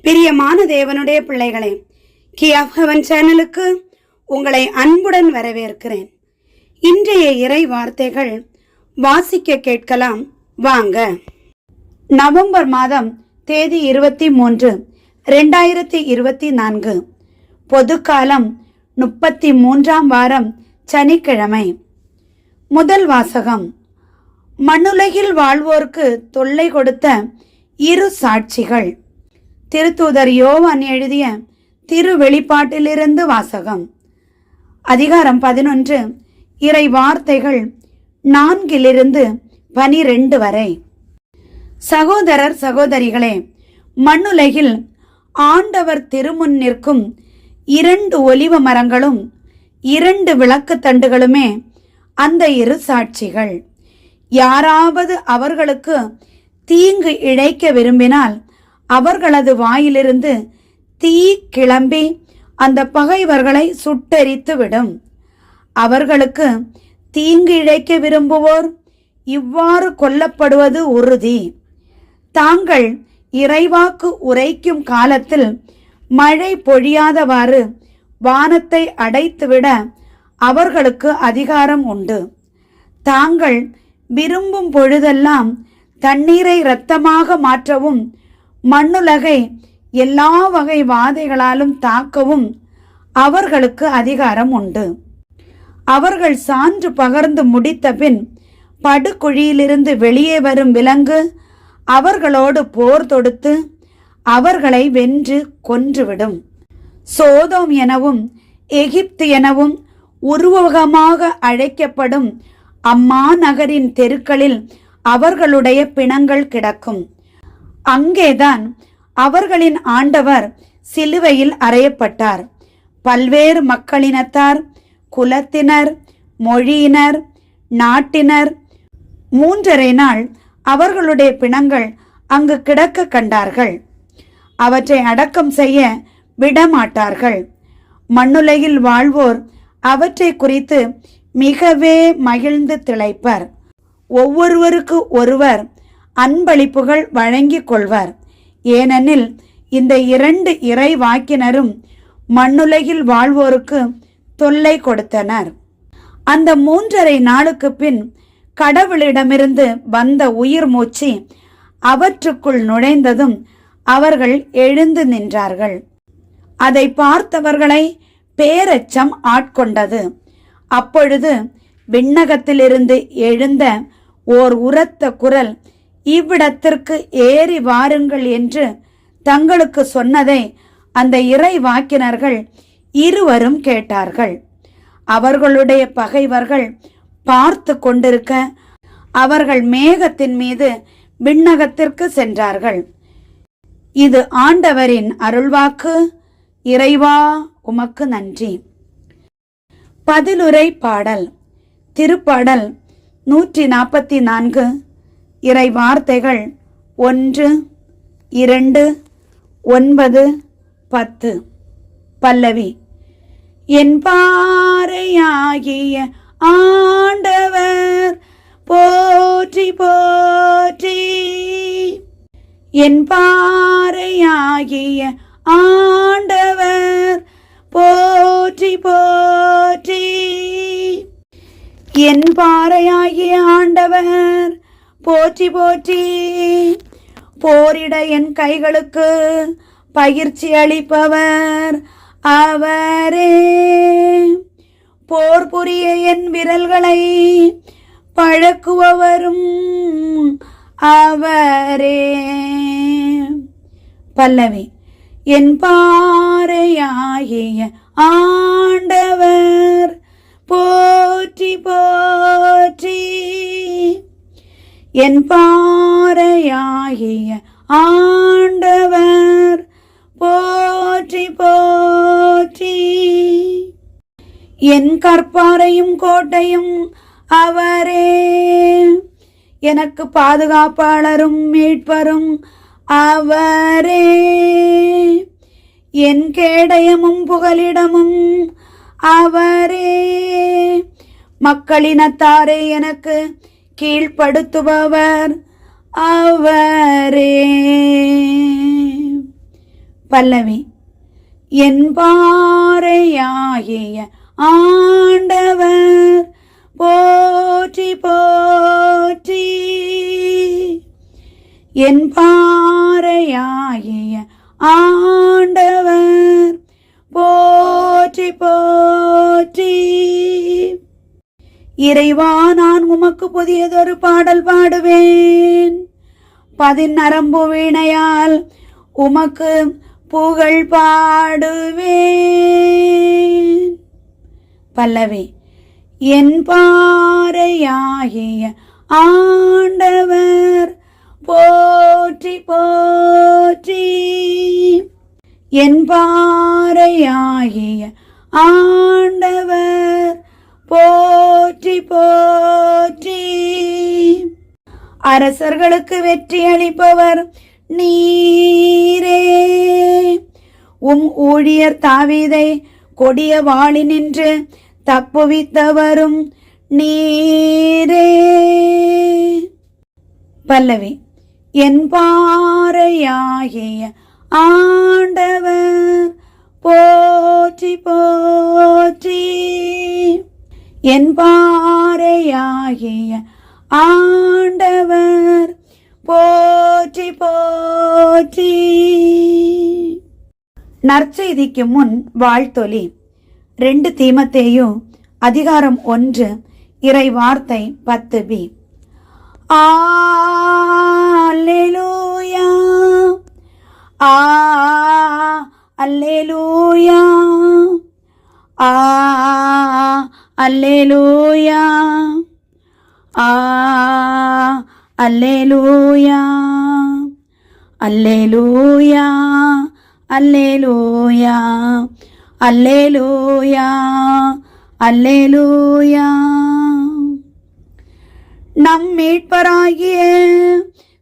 பிரியமான தேவனுடைய பிள்ளைகளே, கீ ஆஃப் ஹெவன் சேனலுக்கு உங்களை அன்புடன் வரவேற்கிறேன். இன்றைய இறை வார்த்தைகள் வாசிக்க கேட்கலாம். வாங்க. நவம்பர் மாதம் தேதி 23, 2024, பொதுக்காலம் 33ஆம் வாரம், சனிக்கிழமை. முதல் வாசகம். மண்ணுலகில் வாழ்வோர்க்கு தொல்லை கொடுத்த இரு சாட்சிகள். திருத்தூதர் யோவான் எழுதிய திரு வெளிப்பாட்டிலிருந்து வாசகம். அதிகாரம் 11, இறை வார்த்தைகள் 4-12 வரை. சகோதரர் சகோதரிகளே, மண்ணுலகில் ஆண்டவர் திருமுன் நிற்கும் 2 ஒலிவ மரங்களும் 2 விளக்கு தண்டுகளுமே அந்த இரு சாட்சிகள். யாராவது அவர்களுக்கு தீங்கு இழைக்க விரும்பினால் அவர்களது வாயிலிருந்து தீ கிளம்பி அந்த பகைவர்களை சுட்டெரித்து விடும். அவர்களுக்கு தீங்கு இழைக்க விரும்புவோர் இவ்வாறு கொல்லப்படுவது உறுதி. தாங்கள் இறைவாக்கு உரைக்கும் காலத்தில் மழை பொழியாதவாறு வானத்தை அடைத்துவிட அவர்களுக்கு அதிகாரம் உண்டு. தாங்கள் விரும்பும் பொழுதெல்லாம் தண்ணீரை இரத்தமாக மாற்றவும் மண்ணுலகை எல்லா வகை வாதைகளாலும் தாக்கவும் அவர்களுக்கு அதிகாரம் உண்டு. அவர்கள் சான்று பகர்ந்து முடித்த பின் படுகுழியிலிருந்து வெளியே வரும் விலங்கு அவர்களோடு போர் தொடுத்து அவர்களை வென்று கொன்றுவிடும். சோதோம் எனவும் எகிப்து எனவும் உருவகமாக அழைக்கப்படும் அம்மா நகரின் தெருக்களில் அவர்களுடைய பிணங்கள் கிடக்கும். அங்கேதான் அவர்களின் ஆண்டவர் சிலுவையில் அறையப்பட்டார். பல்வேறு மக்களினத்தார், குலத்தினர், மொழியினர், நாட்டினர் 3½ நாள் அவர்களுடைய பிணங்கள் அங்கு கிடக்க கண்டார்கள். அவற்றை அடக்கம் செய்ய விடமாட்டார்கள். மண்ணுலகில் வாழ்வோர் அவற்றை குறித்து மிகவே மகிழ்ந்து திளைப்பர். ஒவ்வொருவருக்கு ஒருவர் அன்பளிப்புகள் வழங்கிக் கொள்வர். ஏனெனில் இந்த 2 இறை வாக்கினரும் மண்ணுலகில் வாழ்வோருக்கு தொல்லை கொடுத்தனர். அந்த 3½ நாளுக்கு பின் கடவுளிடமிருந்து வந்த உயிர் மூச்சு அவற்றுக்குள் நுழைந்ததும் அவர்கள் எழுந்து நின்றார்கள். அதை பார்த்தவர்களை பேரச்சம் ஆட்கொண்டது. அப்பொழுது விண்ணகத்திலிருந்து எழுந்த ஓர் உரத்த குரல் இவ்விடத்திற்கு ஏறி வாருங்கள் என்று தங்களுக்கு சொன்னதை அந்த இறை வாக்கினர்கள் இருவரும் கேட்டார்கள். அவர்களுடைய பகைவர்கள் பார்த்து கொண்டிருக்க அவர்கள் மேகத்தின் மீது விண்ணகத்திற்கு சென்றார்கள். இது ஆண்டவரின் அருள்வாக்கு. இறைவா, உமக்கு நன்றி. பதிலுரை பாடல். திருப்பாடல் 144. இறை வார்த்தைகள் 1, 2, 9, 10. பல்லவி. என் பாறையாகிய ஆண்டவர் போற்றி போற்றி. என் பாறையாகிய ஆண்டவர் போற்றி போற்றி. என் பாறையாகிய ஆண்டவர் போற்றி போற்றி. போரிட என் கைகளுக்கு பயிற்சி அளிப்பவர் அவரே. போர் புரிய என் விரல்களை பழக்குபவரும் அவரே. பல்லவி. என் பாறையாகிய ஆண்டவர் போற்றி போற்றி. என் பாறையாகிய ஆண்டவர் போற்றி போற்றி. என் கற்பாரையும் கோட்டையும் அவரே. எனக்கு பாதுகாப்பாளரும் மீட்பரும் அவரே. என் கேடயமும் புகலிடமும் அவரே. மக்களினத்தாரே எனக்கு கீழ்ப்படுத்துபவர் அவரே. பல்லவி. என் பாறையாகிய ஆண்டவர் போற்றி போற்றி. என் பாறையாகிய ஆண்டவர் போற்றி போற்றி. இறைவா, நான் உமக்கு புதியதொரு பாடல் பாடுவேன். 10 நரம்பு வீணையால் உமக்கு புகழ் பாடுவேன். பல்லவி. என் பாறையாகிய ஆண்டவர் போற்றி போற்றி. என் பாறையாகிய ஆண்டவர் போற்றி போற்றி. அரசர்களுக்கு வெற்றி அளிப்பவர் நீரே. உம் ஊழியர் தாவீதை கொடிய வாளினின்று தப்புவித்தவரும் நீரே. பல்லவி. என் பாறையாகிய ஆண்டவர் போற்றி போற்றி. என் பாறையாகிய ஆண்டவர் போற்றி போற்றி. நற்செய்திக்கு முன் வாழ்த்தொலி. 2 தீமத்தேயு அதிகாரம் 1 இறை வார்த்தை 10b. அல்லேலூயா, அல்லேலூயா, அல்லேலூயா, அல்லேலூயா, அல்லேலூயா, அல்லேலூயா, அல்லேலூயா, அல்லேலூயா. நம் மீட்பராகிய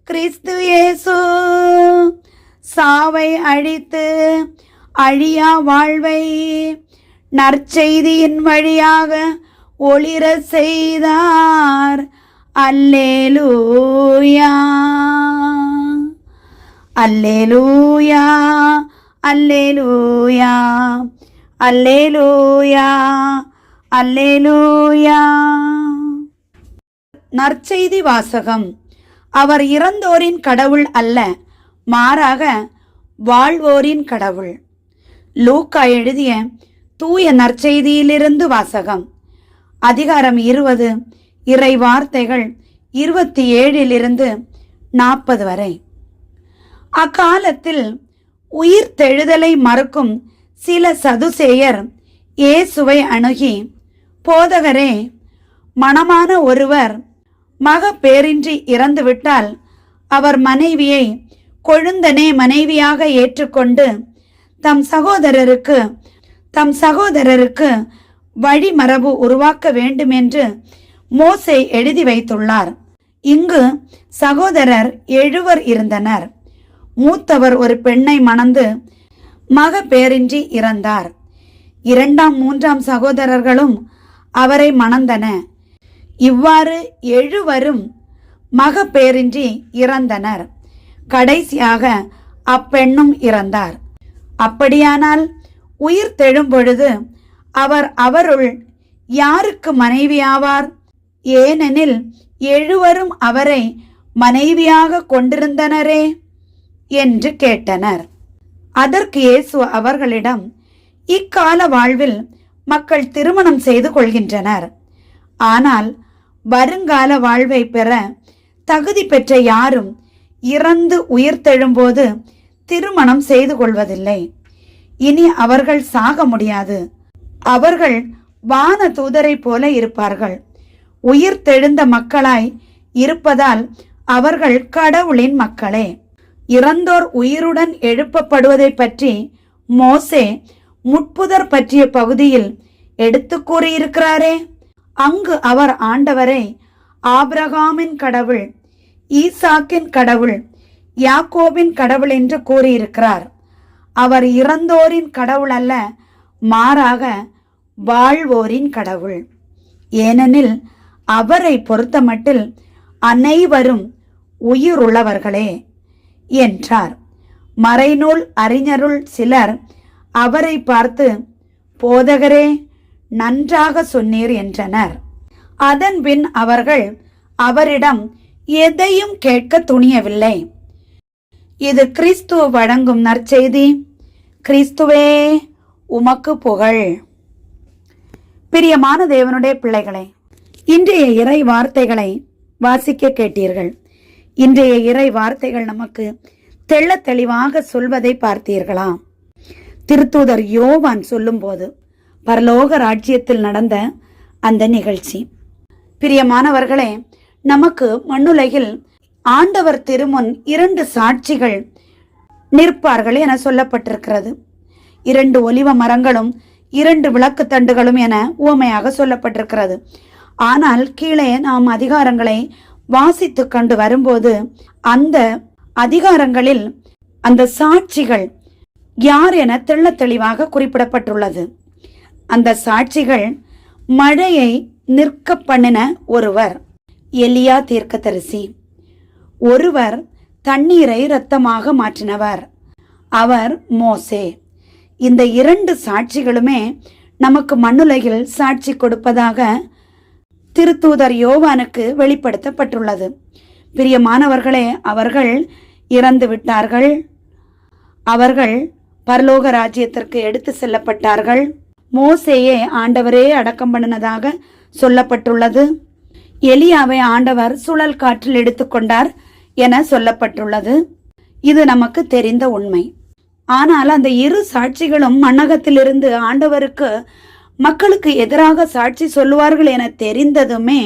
கிறிஸ்து இயேசு சாவை அழித்து அழியா வாழ்வை நற்செய்தியின் வழியாக ஒளிர செய்தார். அல்லேலூயா, அல்லேலூயா, அல்லேலூயா, அல்லேலூயா, அல்லேலூயா. நற்செய்தி வாசகம். அவர் இறந்தோரின் கடவுள் அல்ல, மாறாக வாழ்வோரின் கடவுள். லூக்கா எழுதிய தூய நற்செய்தியிலிருந்து வாசகம். அதிகாரம் 20 இறை வார்த்தைகள் 27 40 வரை. அக்காலத்தில் உயிர் தெழுதலை மறுக்கும் சில சதுசேயர் இயேசுவை அணுகி, போதகரே, மணமான ஒருவர் மகப்பேறின்றி இறந்துவிட்டால் அவர் மனைவியை கொழுந்தனே மனைவியாக ஏற்றுக்கொண்டு தம் சகோதரருக்கு வழிமரபு உருவாக்க வேண்டும் என்று மோசே எழுதி வைத்துள்ளார். இங்கு சகோதரர் 7 இருந்தனர். மூத்தவர் ஒரு பெண்ணை மணந்து மகப்பேறின்றி இறந்தார். 2ஆம் 3ஆம் சகோதரர்களும் அவரை மணந்தன. இவ்வாறு 7 மகப்பேறின்றி இறந்தனர். கடைசியாக அப்பெண்ணும் இறந்தார். அப்படியானால் உயிர் தெழும்பொழுது அவர் அவருள் யாருக்கு மனைவியாவார்? ஏனெனில் 7 அவரை மனைவியாக கொண்டிருந்தனரே என்று கேட்டனர். அதற்கு இயேசு அவர்களிடம், இக்கால வாழ்வில் மக்கள் திருமணம் செய்து கொள்கின்றனர். ஆனால் வருங்கால வாழ்வை பெற தகுதி பெற்ற யாரும் இறந்து உயிர்த்தெழும்போது திருமணம் செய்து கொள்வதில்லை. இனி அவர்கள் சாக முடியாது. அவர்கள் வான தூதரை போல இருப்பார்கள். உயிர்த்தெழுந்த மக்களாய் இருப்பதால் அவர்கள் கடவுளின் மக்களே. இறந்தோர் உயிருடன் எழுப்பப்படுவதை பற்றி மோசே முட்புதர் பற்றிய பகுதியில் எடுத்து கூறியிருக்கிறாரே. அங்கு அவர் ஆண்டவரை ஆபிரகாமின் கடவுள், ஈசாக்கின் கடவுள், யாக்கோபின் கடவுள் என்று கூறியிருக்கிறார். அவர் இறந்தோரின் கடவுள் அல்ல, மாறாக வாழ்வோரின் கடவுள். ஏனெனில் அவரை பொறுத்தமட்டில் அனைவரும் உயிருள்ளவர்களே என்றார். மறைநூல் அறிஞருள் சிலர் அவரை பார்த்து, போதகரே, நன்றாக சொன்னீர் என்றனர். அதன்பின் அவர்கள் அவரிடம் எதையும் கேட்க துணியவில்லை. இது கிறிஸ்துவ வழங்கும் நற்செய்தி. கிறிஸ்துவே உமக்கு புகழ். பிரியமான தேவனுடைய பிள்ளைகளே, இன்றைய இறை வார்த்தைகளை வாசிக்க கேட்டீர்கள். இன்றைய இறை வார்த்தைகள் நமக்கு தெள்ள தெளிவாக சொல்வதை பார்த்தீர்களா? திருத்தூதர் யோவான் சொல்லும்போது பரலோக ராஜ்யத்தில் நடந்த அந்த நிகழ்ச்சி. பிரியமானவர்களே, நமக்கு மண்ணுலகில் ஆண்டவர் திருமுன் 2 சாட்சிகள் நிற்பார்கள் என சொல்லப்பட்டிருக்கிறது. 2 ஒலிவ மரங்களும் 2 விளக்கு தண்டுகளும் என உவமையாக சொல்லப்பட்டிருக்கிறது. ஆனால் கீழே நாம் அதிகாரங்களை வாசித்து கண்டு வரும்போது அந்த அதிகாரங்களில் அந்த சாட்சிகள் யார் என தெள்ள தெளிவாக குறிப்பிடப்பட்டுள்ளது. அந்த சாட்சிகள் மழையை நிற்க பண்ணின ஒருவர் எலியா தீர்க்கதரிசி, ஒருவர் தண்ணீரை இரத்தமாக மாற்றினவர், அவர் மோசே. இந்த 2 சாட்சிகளுமே நமக்கு மண்ணுலகில் சாட்சி கொடுப்பதாக திருத்தூதர் யோவானுக்கு வெளிப்படுத்தப்பட்டுள்ளது. பிரியமானவர்களே, அவர்கள் இறந்து விட்டார்கள். அவர்கள் பரலோக ராஜ்யத்திற்கு எடுத்து செல்லப்பட்டார்கள். மோசேயே ஆண்டவரே அடக்கம் பண்ணினதாக சொல்லப்பட்டுள்ளது. எலியாவை ஆண்டவர் சுழல் காற்றில் எடுத்துக்கொண்டார் என சொல்லப்பட்டுள்ளது. இது நமக்கு தெரிந்த உண்மை. ஆனால் அந்த 2 சாட்சிகளும் மண்ணகத்திலிருந்து ஆண்டவருக்கு மக்களுக்கு எதிராக சாட்சி சொல்லுவார்கள் என தெரிந்ததுமே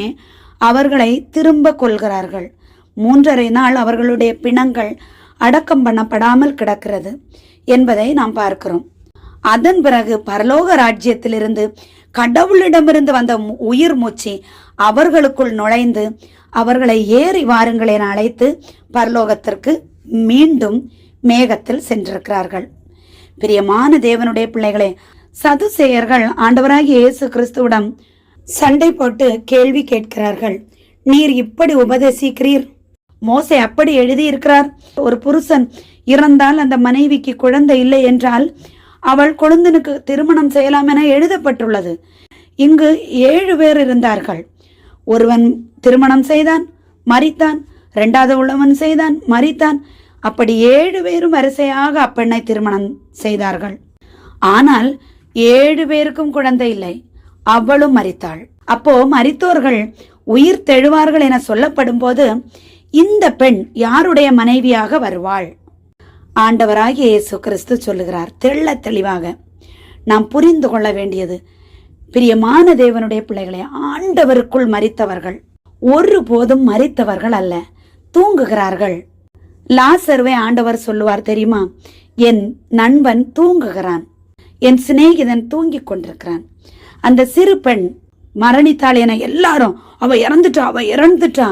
அவர்களை திரும்ப கொள்கிறார்கள். 3½ நாள் அவர்களுடைய பிணங்கள் அடக்கம் பண்ணப்படாமல் கிடக்கிறது என்பதை நாம் பார்க்கிறோம். அதன் பிறகு பரலோக ராஜ்யத்திலிருந்து கடவுளிடமிருந்து வந்த உயிர் மூச்சு அவர்களுக்குள் நுழைந்து அவர்களை ஏறி வாருங்கள் என அழைத்து பரலோகத்திற்கு மீண்டும் மேகத்தில் சென்றிருக்கிறார்கள். பிரியமான தேவனுடைய பிள்ளைகளே, சதுசேயர்கள் ஆண்டவராகிய இயேசு கிறிஸ்துவிடம் சண்டை போட்டு கேள்வி கேட்கிறார்கள். நீர் இப்படி உபதேசிக்கிறீர், மோசே அப்படி எழுதியிருக்கிறார். ஒரு புருஷன் இறந்தால் அந்த மனைவிக்கு குழந்தை இல்லை என்றால் அவள் கொழுந்தனுக்கு திருமணம் செய்யலாம் என எழுதப்பட்டுள்ளது. இங்கு 7 பேர் இருந்தார்கள். ஒருவன் திருமணம் செய்தான், மரித்தான். 2வது உள்ளவன் செய்தான், மரித்தான். அப்படி 7 பேரும் வரிசையாக அப்பெண்ணை திருமணம் செய்தார்கள். ஆனால் 7 பேருக்கும் குழந்தை இல்லை, அவளும் மரித்தாள். அப்போ மரித்தோர்கள் உயிர் தெழுவார்கள் என சொல்லப்படும் போது இந்த பெண் யாருடைய மனைவியாக வருவாள்? ஆண்டவராகிய இயேசு கிறிஸ்து சொல்லுகிறார். தெள்ள தெளிவாக நாம் புரிந்து கொள்ள வேண்டியது, பிரியமான தேவனுடைய பிள்ளைகளே, ஆண்டவருக்குள் மரித்தவர்கள் ஒருபோதும் மரித்தவர்கள் அல்ல, தூங்குகிறார்கள். லாசர்வை ஆண்டவர் சொல்லுவார் தெரியுமா? என் நண்பன் தூங்குகிறான், என் சிநேகிதன் தூங்கிக் கொண்டிருக்கிறான். அந்த சிறு பெண் மரணித்தாள் என எல்லாரும் அவ இறந்துட்டா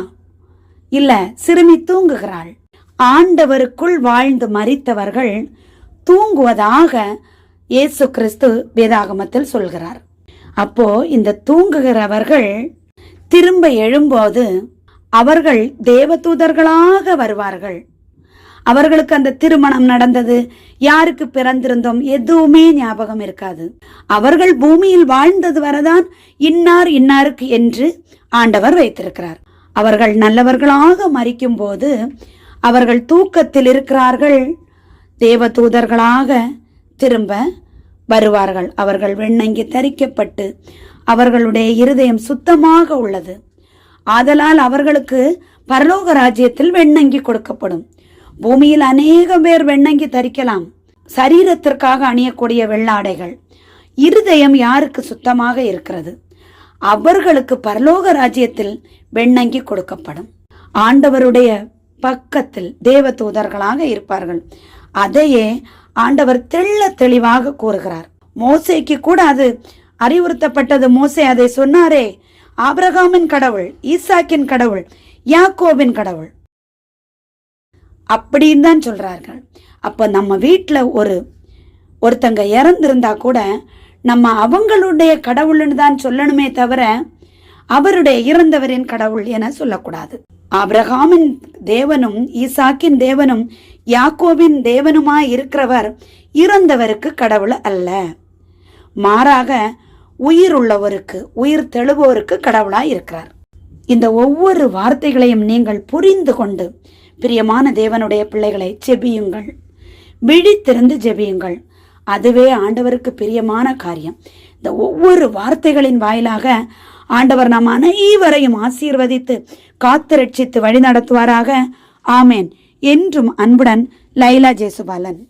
இல்ல, சிறுமி தூங்குகிறாள். ஆண்டவருக்குள் வாழ்ந்து மரித்தவர்கள் தூங்குவதாக இயேசு கிறிஸ்து வேதாகமத்தில் சொல்கிறார். அப்போ இந்த தூங்குகிறவர்கள் திரும்ப எழும்போது அவர்கள் தேவதூதர்களாக வருவார்கள். அவர்களுக்கு அந்த திருமணம் நடந்தது, யாருக்கு பிறந்திருந்தோம் எதுவுமே ஞாபகம் இருக்காது. அவர்கள் பூமியில் வாழ்ந்தது வரதான் இன்னார் இன்னாருக்கு என்று ஆண்டவர் வைத்திருக்கிறார். அவர்கள் நல்லவர்களாக மரிக்கும் போது அவர்கள் தூக்கத்தில் இருக்கிறார்கள், தேவதூதர்களாக திரும்ப வருவார்கள். அவர்கள் வெண்ணங்கி தரிக்கப்பட்டு அவர்களுடைய இருதயம் சுத்தமாக உள்ளது. ஆதலால் அவர்களுக்கு பரலோக ராஜ்யத்தில் வெண்ணங்கி கொடுக்கப்படும். பூமியில் அநேகம் பேர் வெண்ணங்கி தரிக்கலாம், சரீரத்திற்காக அணியக்கூடிய வெள்ளாடைகள். இருதயம் யாருக்கு சுத்தமாக இருக்கிறது அவர்களுக்கு பரலோக ராஜ்யத்தில் வெண்ணங்கி கொடுக்கப்படும். ஆண்டவருடைய பக்கத்தில் தேவதூதர்களாக இருப்பார்கள். அதையே ஆண்டவர் தெள்ள தெளிவாக கூறுகிறார். மோசேக்கு கூட அது அறிவுறுத்தப்பட்டது. மோசே அதை சொன்னாரே, ஆபிரகாமின் கடவுள், ஈசாக்கின் கடவுள், யாக்கோபின் கடவுள் அப்படின்னு தான் சொல்றார்கள். அப்ப நம்ம வீட்டுல ஒருத்தங்க இறந்திருந்தா கூட நம்ம அவங்களுடைய கடவுள்னு தான் சொல்லணுமே தவிர அவருடைய இறந்தவரின் கடவுள் என சொல்லக்கூடாது. ஆபிரகாமின் தேவனும் ஈசாக்கின் தேவனும் யாக்கோபின் தேவனுமாய் இருக்கிறவர் இறந்தவருக்கு கடவுள் அல்ல, மாறாக உயிர் உள்ளவருக்கு, உயிர் தெழுவோருக்கு கடவுளாய் இருக்கிறார். இந்த ஒவ்வொரு வார்த்தைகளையும் நீங்கள் புரிந்து கொண்டு பிரியமான தேவனுடைய பிள்ளைகளை ஜெபியுங்கள், விழித்திருந்து ஜெபியுங்கள். அதுவே ஆண்டவருக்கு பிரியமான காரியம். இந்த ஒவ்வொரு வார்த்தைகளின் வாயிலாக ஆண்டவர் நம் அனைவரையும் ஆசீர்வதித்து காத்து ரட்சித்து வழி நடத்துவாராக. ஆமேன். என்றும் அன்புடன் லைலா ஜேசுபாலன்.